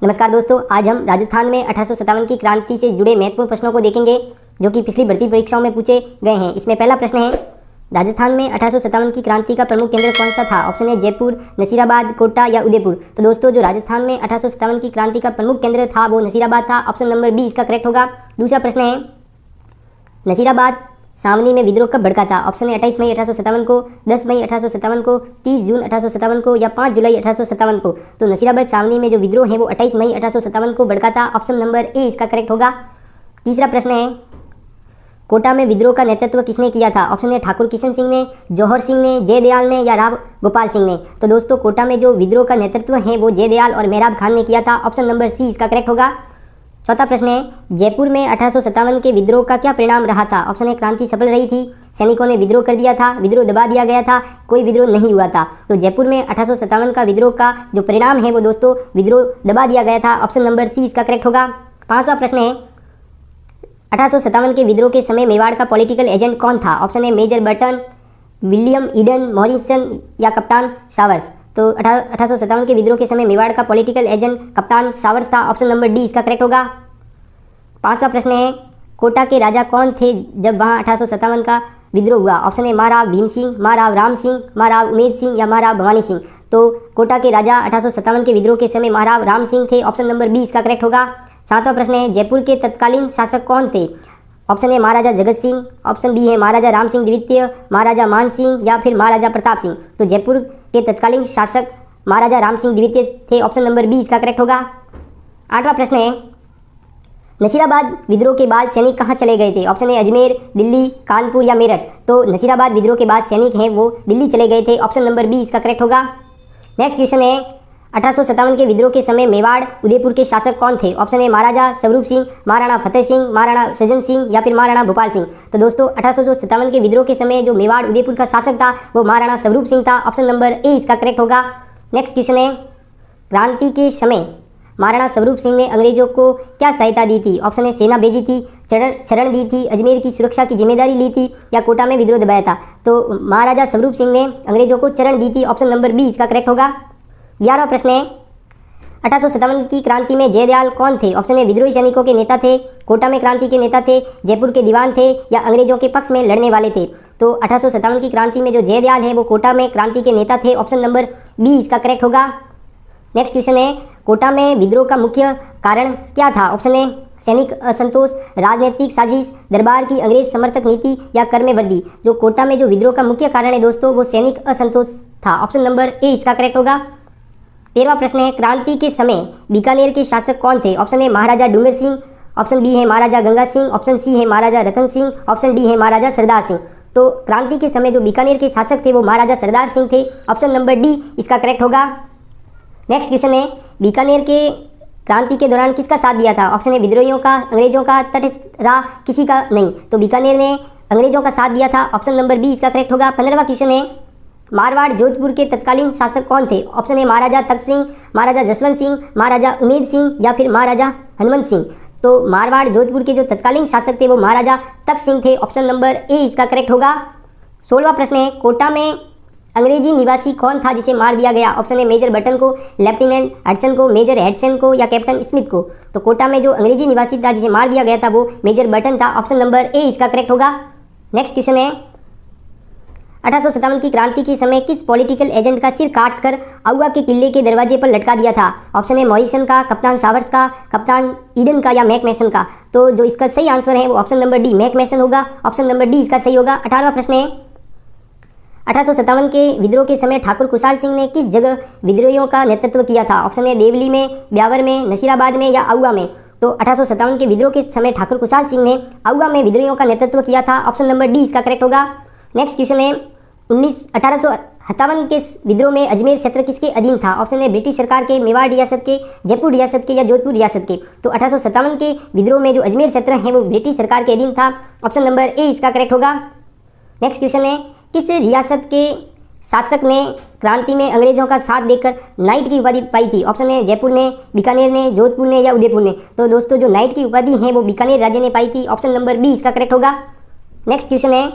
नमस्कार दोस्तों, आज हम राजस्थान में 1857 की क्रांति से जुड़े महत्वपूर्ण प्रश्नों को देखेंगे जो कि पिछली भर्ती परीक्षाओं में पूछे गए हैं। इसमें पहला प्रश्न है, राजस्थान में 1857 की क्रांति का प्रमुख केंद्र कौन सा था? ऑप्शन है जयपुर, नसीराबाद, कोटा या उदयपुर। तो दोस्तों, जो राजस्थान में 1857 की क्रांति का प्रमुख केंद्र था वो नसीराबाद था। ऑप्शन नंबर बी इसका करेक्ट होगा। दूसरा प्रश्न है, नसीराबाद सावनी में विद्रोह कब भड़का था? ऑप्शन है 28 मई 1857 को, 10 मई 1857 को, 30 जून 1857 को या 5 जुलाई 1857 को। तो नसीराबाद सावनी में जो विद्रोह है वो 28 मई 1857 को भड़का था। ऑप्शन नंबर ए इसका करेक्ट होगा। तीसरा प्रश्न है, कोटा में विद्रोह का नेतृत्व किसने किया था? ऑप्शन है ठाकुर किशन सिंह ने, जौहर सिंह ने, जयदयाल ने या राव गोपाल सिंह ने। तो दोस्तों, कोटा में जो विद्रोह का नेतृत्व है वो जयदयाल और मेहराब खान ने किया था। ऑप्शन नंबर सी इसका करेक्ट होगा। चौथा प्रश्न है, जयपुर में 1857 के विद्रोह का क्या परिणाम रहा था? ऑप्शन है क्रांति सफल रही थी, सैनिकों ने विद्रोह कर दिया था, विद्रोह दबा दिया गया था, कोई विद्रोह नहीं हुआ था। तो जयपुर में 1857 का विद्रोह का जो परिणाम है वो दोस्तों विद्रोह दबा दिया गया था। ऑप्शन नंबर सी इसका करेक्ट होगा। पांचवा प्रश्न है, 1857 के विद्रोह के समय मेवाड़ का पॉलिटिकल एजेंट कौन था? ऑप्शन है major Burton, William Eden, Morrison या कप्तान सावर्स। तो 1857 के विद्रोह के समय मेवाड़ का पॉलिटिकल एजेंट कप्तान सावर्स था। ऑप्शन नंबर डी इसका करेक्ट होगा। पांचवा प्रश्न है, कोटा के राजा कौन थे जब वहां 1857 का विद्रोह हुआ? ऑप्शन है महाराव भीम सिंह, महाराव राम सिंह, महाराव उमेद सिंह या महाराव भवानी सिंह। तो कोटा के राजा 1857 के विद्रोह के समय महाराव राम सिंह थे। ऑप्शन नंबर बी इसका करेक्ट होगा। सातवां प्रश्न है, जयपुर के तत्कालीन शासक कौन थे? ऑप्शन है महाराजा जगत सिंह, ऑप्शन बी है महाराजा राम सिंह द्वितीय, महाराजा मान सिंह या फिर महाराजा प्रताप सिंह। तो जयपुर के तत्कालीन शासक महाराजा राम सिंह द्वितीय थे। ऑप्शन नंबर बी इसका करेक्ट होगा। आठवां प्रश्न है, नसीराबाद विद्रोह के बाद सैनिक कहाँ चले गए थे? ऑप्शन है अजमेर, दिल्ली, कानपुर या मेरठ। तो नसीराबाद विद्रोह के बाद सैनिक हैं वो दिल्ली चले गए थे। ऑप्शन नंबर बी इसका करेक्ट होगा। नेक्स्ट क्वेश्चन है, 1857 के विद्रोह के समय मेवाड़ उदयपुर के शासक कौन थे? ऑप्शन है महाराजा स्वरूप सिंह, महाराणा फतेह सिंह, महाराणा सज्जन सिंह या फिर महाराणा भोपाल सिंह। तो दोस्तों, 1857 के विद्रोह के समय जो मेवाड़ उदयपुर का शासक था वो महाराणा स्वरूप सिंह था। ऑप्शन नंबर ए इसका करेक्ट होगा। नेक्स्ट क्वेश्चन है, क्रांति के समय महाराणा स्वरूप सिंह ने अंग्रेजों को क्या सहायता दी थी? ऑप्शन है सेना भेजी थी, शरण दी थी, अजमेर की सुरक्षा की जिम्मेदारी ली थी या कोटा में विद्रोह दबाया था। तो महाराजा स्वरूप सिंह ने अंग्रेजों को शरण दी थी। ऑप्शन नंबर बी इसका करेक्ट होगा। 11वां प्रश्न है, 1857 की क्रांति में जयदयाल कौन थे? ऑप्शन है विद्रोही सैनिकों के नेता थे, कोटा में क्रांति के नेता थे, जयपुर के दीवान थे या अंग्रेजों के पक्ष में लड़ने वाले थे। तो 1857 की क्रांति में जो जयदयाल है वो कोटा में क्रांति के नेता थे। ऑप्शन नंबर बी इसका करेक्ट होगा। नेक्स्ट क्वेश्चन है, कोटा में विद्रोह का मुख्य कारण क्या था? ऑप्शन है सैनिक असंतोष, राजनीतिक साजिश, दरबार की अंग्रेज समर्थक नीति या कर में वृद्धि। जो कोटा में जो विद्रोह का मुख्य कारण है दोस्तों वो सैनिक असंतोष था। ऑप्शन नंबर ए इसका करेक्ट होगा। 13वां प्रश्न है, क्रांति के समय बीकानेर के शासक कौन थे? ऑप्शन है महाराजा डूंगर सिंह, ऑप्शन बी है महाराजा गंगा सिंह, ऑप्शन सी है महाराजा रतन सिंह, ऑप्शन डी है महाराजा सरदार सिंह। तो क्रांति के समय जो बीकानेर के शासक थे वो महाराजा सरदार सिंह थे। ऑप्शन नंबर डी इसका करेक्ट होगा। नेक्स्ट क्वेश्चन है, बीकानेर के क्रांति के दौरान किसका साथ दिया था? ऑप्शन है विद्रोहियों का, अंग्रेजों का, तटस्थ रहा, किसी का नहीं। तो बीकानेर ने अंग्रेजों का साथ दिया था। ऑप्शन नंबर बी इसका करेक्ट होगा। 15वां क्वेश्चन है, मारवाड़ जोधपुर के तत्कालीन शासक कौन थे? ऑप्शन है महाराजा तख्त सिंह, महाराजा जसवंत सिंह, महाराजा उमेद सिंह या फिर महाराजा हनुमंत सिंह। तो मारवाड़ जोधपुर के जो तत्कालीन शासक थे वो महाराजा तख्त सिंह थे। ऑप्शन नंबर ए इसका करेक्ट होगा। 16वां प्रश्न है, कोटा में अंग्रेजी निवासी कौन था जिसे मार दिया गया? ऑप्शन है मेजर बटन को, लेफ्टिनेंट हडसन को, मेजर हेडसन को या कैप्टन स्मिथ को। तो कोटा में जो अंग्रेजी निवासी था जिसे मार दिया गया था वो मेजर बटन था। ऑप्शन नंबर ए इसका करेक्ट होगा। नेक्स्ट क्वेश्चन है, 1857 की क्रांति के समय किस पॉलिटिकल एजेंट का सिर काटकर आउवा के किले के दरवाजे पर लटका दिया था? ऑप्शन है मॉरिसन का, कप्तान सावर्स का, कप्तान ईडन का या मैकमेसन का। तो जो इसका सही आंसर है वो ऑप्शन नंबर डी मैकमेसन होगा। ऑप्शन नंबर डी इसका सही होगा। 18वां प्रश्न है, 1857 के विद्रोह के समय ठाकुर कुशाल सिंह ने किस जगह विद्रोहियों का नेतृत्व किया था? ऑप्शन है देवली में, ब्यावर में, नसीराबाद में या आउवा में। तो 1857 के विद्रोह के समय ठाकुर कुशाल सिंह ने आउवा में विद्रोहियों का नेतृत्व किया था। ऑप्शन नंबर डी इसका करेक्ट होगा। नेक्स्ट क्वेश्चन है, 1857 के विद्रोह में अजमेर क्षेत्र किसके अधीन था? ऑप्शन है ब्रिटिश सरकार के, मेवाड़ रियासत के, जयपुर रियासत के या जोधपुर रियासत के। तो 1857 के विद्रोह में जो अजमेर क्षेत्र है वो ब्रिटिश सरकार के अधीन था। ऑप्शन नंबर ए इसका करेक्ट होगा। नेक्स्ट क्वेश्चन है, किस रियासत के शासक ने क्रांति में अंग्रेजों का साथ देकर नाइट की उपाधि पाई थी? ऑप्शन है जयपुर ने, बीकानेर ने, जोधपुर ने या उदयपुर ने। तो दोस्तों, जो नाइट की उपाधि है वो बीकानेर राज्य ने पाई थी। ऑप्शन नंबर बी इसका करेक्ट होगा। नेक्स्ट क्वेश्चन है,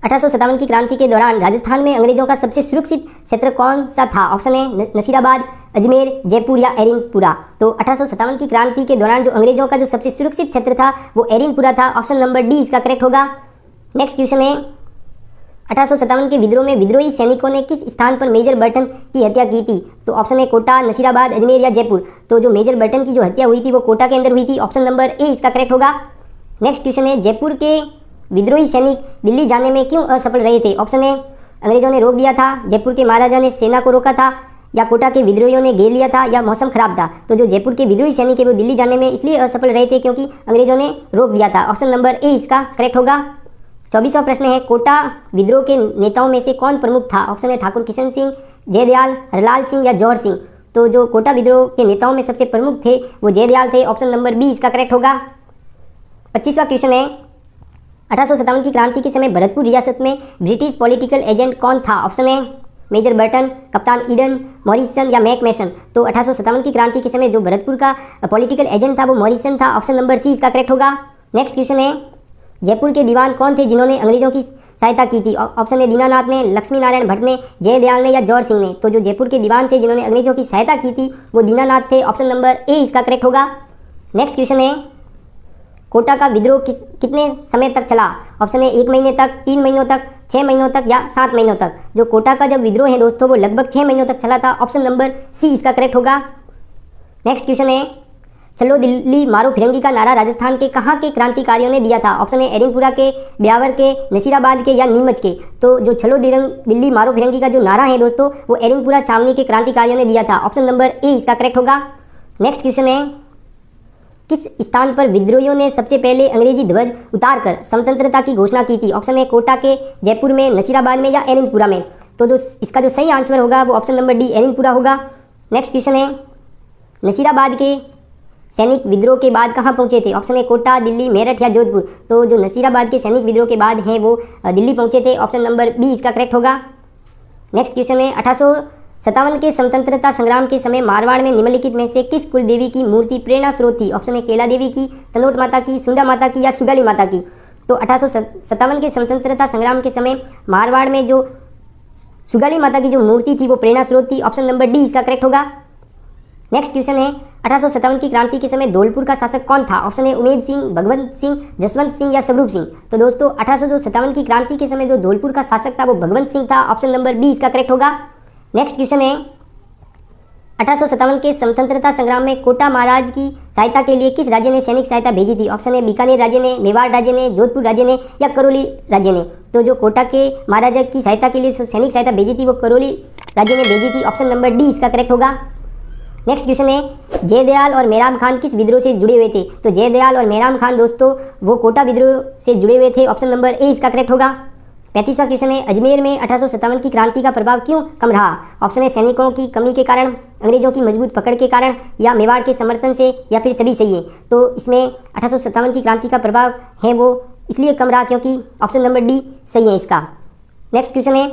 1857 की क्रांति के दौरान राजस्थान में अंग्रेजों का सबसे सुरक्षित क्षेत्र कौन सा था? ऑप्शन ए नसीराबाद, अजमेर, जयपुर या एरिनपुरा। तो 1857 की क्रांति के दौरान जो अंग्रेजों का जो सबसे सुरक्षित क्षेत्र था वो एरिनपुरा था। ऑप्शन नंबर डी इसका करेक्ट होगा। नेक्स्ट क्वेश्चन है 1857 के विद्रोह में विद्रोही सैनिकों ने किस स्थान पर मेजर बर्टन की हत्या की थी? तो ऑप्शन है कोटा, नसीराबाद, अजमेर या जयपुर। तो जो मेजर बर्टन की जो हत्या हुई थी वो कोटा के अंदर हुई थी। ऑप्शन नंबर ए इसका करेक्ट होगा। नेक्स्ट क्वेश्चन है जयपुर के विद्रोही सैनिक दिल्ली जाने में क्यों असफल रहे थे? ऑप्शन ए अंग्रेजों ने रोक दिया था, जयपुर के महाराजा ने सेना को रोका था, या कोटा के विद्रोहियों ने घेर लिया था, या मौसम खराब था। तो जो जयपुर के विद्रोही सैनिक है वो दिल्ली जाने में इसलिए असफल रहे थे क्योंकि अंग्रेजों ने रोक दिया था। ऑप्शन नंबर ए इसका करेक्ट होगा। 24वां प्रश्न है कोटा विद्रोह के नेताओं में से कौन प्रमुख था? ऑप्शन है ठाकुर किशन सिंह, जयदयाल, हरलाल सिंह या जौहर सिंह। तो जो कोटा विद्रोह के नेताओं में सबसे प्रमुख थे वो जयदयाल थे। ऑप्शन नंबर बी इसका करेक्ट होगा। 25वां क्वेश्चन है 1857 की क्रांति के समय भरतपुर रियासत में ब्रिटिश पॉलिटिकल एजेंट कौन था? ऑप्शन है मेजर बर्टन, कप्तान ईडन, मॉरिसन या मैकमेसन। तो 1857 की क्रांति के समय जो भरतपुर का पॉलिटिकल एजेंट था वो मॉरिसन था। ऑप्शन नंबर सी इसका करेक्ट होगा। नेक्स्ट क्वेश्चन है जयपुर के दीवान कौन थे जिन्होंने अंग्रेजों की सहायता की थी? ऑप्शन है दीनानाथ ने, लक्ष्मी नारायण भट्ट ने, जयदयाल ने या जौहर सिंह ने। तो जो जयपुर के दीवान थे जिन्होंने अंग्रेजों की सहायता की थी वो दीनानाथ थे। ऑप्शन नंबर ए इसका करेक्ट होगा। नेक्स्ट क्वेश्चन है कोटा का विद्रोह कितने समय तक चला? ऑप्शन है 1 महीने तक, 3 महीनों तक, 6 महीनों तक या 7 महीनों तक। जो कोटा का जब विद्रोह है दोस्तों वो लगभग 6 महीनों तक चला था। ऑप्शन नंबर सी इसका करेक्ट होगा। नेक्स्ट क्वेश्चन है चलो दिल्ली मारो फिरंगी का नारा राजस्थान के कहाँ के क्रांतिकारियों ने दिया था? ऑप्शन है एरिनपुरा के, ब्यावर के, नसीराबाद के या नीमच के। तो जो चलो दिल्ली मारो फिरंगी का जो नारा है दोस्तों वो एरिनपुरा छावनी के क्रांतिकारियों ने दिया था। ऑप्शन नंबर ए इसका करेक्ट होगा। नेक्स्ट क्वेश्चन है किस स्थान पर विद्रोहियों ने सबसे पहले अंग्रेजी ध्वज उतारकर स्वतंत्रता की घोषणा की थी? ऑप्शन है कोटा के, जयपुर में, नसीराबाद में या एरिनपुरा में। तो जो इसका जो सही आंसर होगा वो ऑप्शन नंबर डी एरिनपुरा होगा। नेक्स्ट क्वेश्चन है नसीराबाद के सैनिक विद्रोह के बाद कहाँ पहुंचे थे? ऑप्शन है कोटा, दिल्ली, मेरठ या जोधपुर। तो जो नसीराबाद के सैनिक विद्रोह के बाद हैं वो दिल्ली पहुंचे थे। ऑप्शन नंबर बी इसका करेक्ट होगा। नेक्स्ट क्वेश्चन है 1857 के स्वतंत्रता संग्राम के समय मारवाड़ में निम्नलिखित में से किस कुल देवी की मूर्ति प्रेरणा स्रोत थी? ऑप्शन है केला देवी की, तनोट माता की, सुंदा माता की या सुगाली माता की। तो 1857 के स्वतंत्रता संग्राम के समय मारवाड़ में जो सुगाली माता की जो मूर्ति थी वो प्रेरणा स्रोत थी। ऑप्शन नंबर डी इसका करेक्ट होगा। नेक्स्ट क्वेश्चन है 1857 की क्रांति के समय धौलपुर का शासक कौन था? ऑप्शन है उमेद सिंह, भगवंत सिंह, जसवंत सिंह या स्वरूप सिंह। तो दोस्तों 1857 की क्रांति के समय जो धौलपुर का शासक था वो भगवंत सिंह था। ऑप्शन नंबर बी इसका करेक्ट होगा। नेक्स्ट क्वेश्चन है 1857 के स्वतंत्रता संग्राम में कोटा महाराज की सहायता के लिए किस राज्य ने सैनिक सहायता भेजी थी? ऑप्शन है बीकानेर राज्य ने, मेवाड़ राज्य ने, जोधपुर राज्य ने या करौली राज्य ने। तो जो कोटा के महाराजा की सहायता के लिए सैनिक सहायता भेजी थी वो करौली राज्य ने भेजी थी। ऑप्शन नंबर डी इसका करेक्ट होगा। नेक्स्ट क्वेश्चन है जयदयाल और मेहराम खान किस विद्रोह से जुड़े हुए थे? तो जयदयाल और मेहराम खान दोस्तों वो कोटा विद्रोह से जुड़े हुए थे। ऑप्शन नंबर ए इसका करेक्ट होगा। 35वां क्वेश्चन है अजमेर में 1857 की क्रांति का प्रभाव क्यों कम रहा? ऑप्शन है सैनिकों की कमी के कारण, अंग्रेजों की मजबूत पकड़ के कारण या मेवाड़ के समर्थन से या फिर सभी सही है। तो इसमें 1857 की क्रांति का प्रभाव है वो इसलिए कम रहा क्योंकि ऑप्शन नंबर डी सही है इसका। नेक्स्ट क्वेश्चन है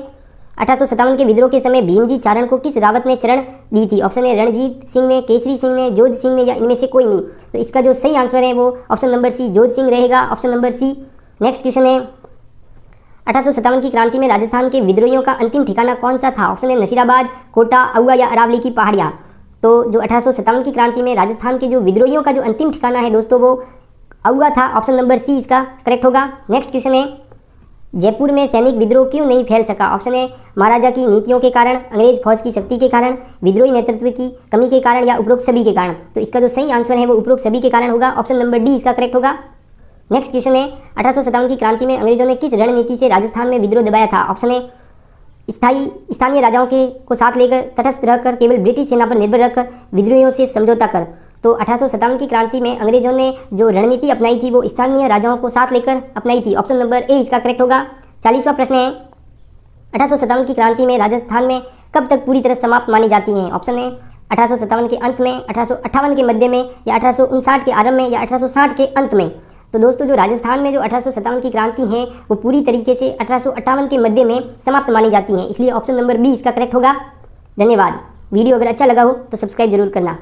1857 के विद्रोह के समय भीमजी चारण को किस रावत ने चरण दी थी? ऑप्शन है रणजीत सिंह ने, केसरी सिंह ने, जोध सिंह ने या इनमें से कोई नहीं। तो इसका जो सही आंसर है वो option number C Jodh Singh रहेगा। Option number C. Next question है 1857 की क्रांति में राजस्थान के विद्रोहियों का अंतिम ठिकाना कौन सा था? ऑप्शन है नसीराबाद, कोटा, अहुआ या अरावली की पहाड़ियाँ। तो जो 1857 की क्रांति में राजस्थान के जो विद्रोहियों का जो अंतिम ठिकाना है दोस्तों वो अहुआ था। ऑप्शन नंबर सी इसका करेक्ट होगा। नेक्स्ट क्वेश्चन है जयपुर में सैनिक विद्रोह क्यों नहीं फैल सका? ऑप्शन है महाराजा की नीतियों के कारण, अंग्रेज फौज की शक्ति के कारण, विद्रोही नेतृत्व की कमी के कारण या उपरोक्त सभी के कारण। तो इसका जो सही आंसर है वो उपरोक्त सभी के कारण होगा। ऑप्शन नंबर डी इसका करेक्ट होगा। नेक्स्ट क्वेश्चन है 1857 की क्रांति में अंग्रेजों ने किस रणनीति से राजस्थान में विद्रोह दबाया था? ऑप्शन है स्थानीय राजाओं के को साथ लेकर, तटस्थ रहकर, केवल ब्रिटिश सेना पर निर्भर रहकर, विद्रोहियों से समझौता कर। तो 1857 की क्रांति में अंग्रेजों ने जो रणनीति अपनाई थी वो स्थानीय राजाओं को साथ लेकर अपनाई थी। ऑप्शन नंबर ए इसका करेक्ट होगा। 40वां प्रश्न है 1857 की क्रांति में राजस्थान में कब तक पूरी तरह समाप्त मानी जाती हैं? ऑप्शन है 1857 के अंत में, 1858 के मध्य में या 1859 के आरंभ में या 1860 के अंत में। तो दोस्तों जो राजस्थान में जो 1857 की क्रांति है वो पूरी तरीके से 1858 के मध्य में समाप्त मानी जाती हैं, इसलिए ऑप्शन नंबर बी इसका करेक्ट होगा। धन्यवाद। वीडियो अगर अच्छा लगा हो तो सब्सक्राइब जरूर करना।